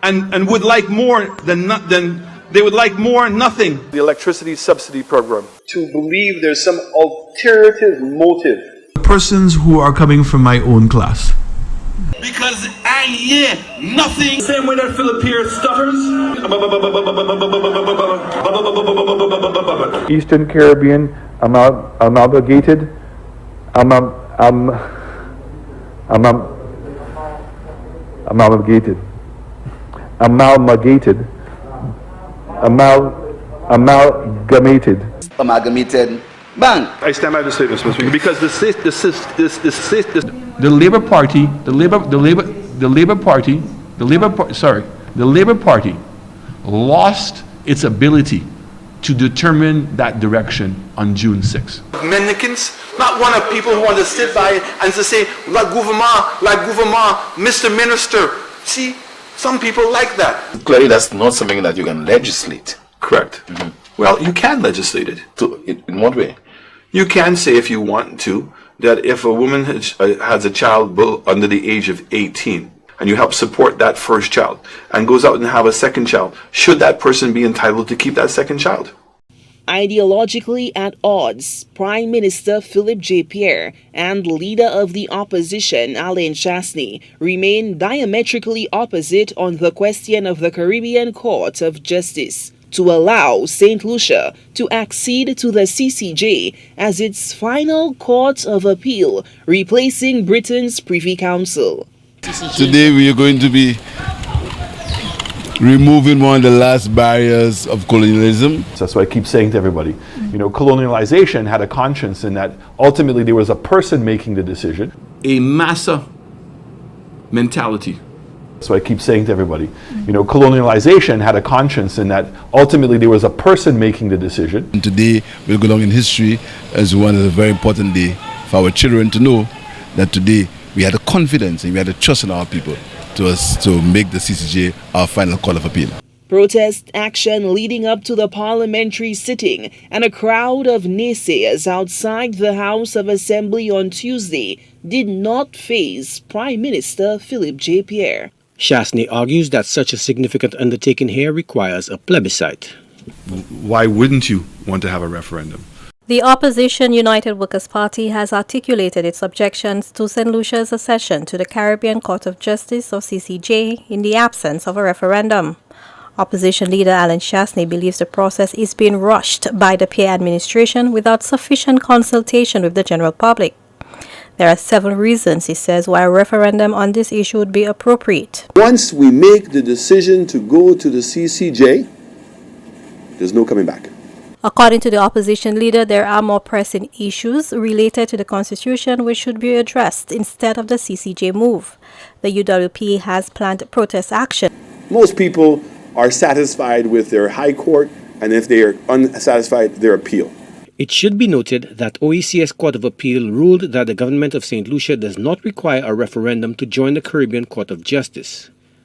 and would like more than they would like more nothing. The electricity subsidy program. To believe there's some alternative motive. Persons who are coming from my own class. Because I hear nothing. Same way that Philip here stutters. Eastern Caribbean amalgamated. Amalgamated. Bang! I stand by the statement, Mr. Speaker, because The Labour Party, the Labour Party lost its ability to determine that direction on June 6th. Mendicants, not one of people who want to sit by and to say, la gouvernement, Mr. Minister. See, some people like that. Clearly, that's not something that you can legislate. Correct. Well, you can legislate it. In what way? You can say, if you want to, that if a woman has a child under the age of 18, and you help support that first child, and goes out and have a second child, should that person be entitled to keep that second child? Ideologically at odds, Prime Minister Philip J. Pierre and Leader of the Opposition Alain Chastanet remain diametrically opposite on the question of the Caribbean Court of Justice to allow St. Lucia to accede to the CCJ as its final court of appeal, replacing Britain's Privy Council. Today we are going to be removing one of the last barriers of colonialism. That's what I keep saying to everybody. You know, colonialization had a conscience in that ultimately there was a person making the decision. A massa mentality. That's what I keep saying to everybody. You know, colonialization had a conscience in that ultimately there was a person making the decision. And today will go down in history as one of the very important day for our children to know that today we had a confidence and we had a trust in our people to make the CCJ our final call of appeal. Protest action leading up to the parliamentary sitting and a crowd of naysayers outside the House of Assembly on Tuesday did not faze Prime Minister Philip J. Pierre. Chastanet argues that such a significant undertaking here requires a plebiscite. Why wouldn't you want to have a referendum? The opposition United Workers' Party has articulated its objections to St. Lucia's accession to the Caribbean Court of Justice, or CCJ, in the absence of a referendum. Opposition leader Alain Chastanet believes the process is being rushed by the Pierre administration without sufficient consultation with the general public. There are several reasons, he says, why a referendum on this issue would be appropriate. Once we make the decision to go to the CCJ, there's no coming back. According to the opposition leader, there are more pressing issues related to the Constitution which should be addressed instead of the CCJ move. The UWP has planned protest action. Most people are satisfied with their high court, and if they are unsatisfied, their appeal. It should be noted that OECS Court of Appeal ruled that the government of St. Lucia does not require a referendum to join the Caribbean Court of Justice.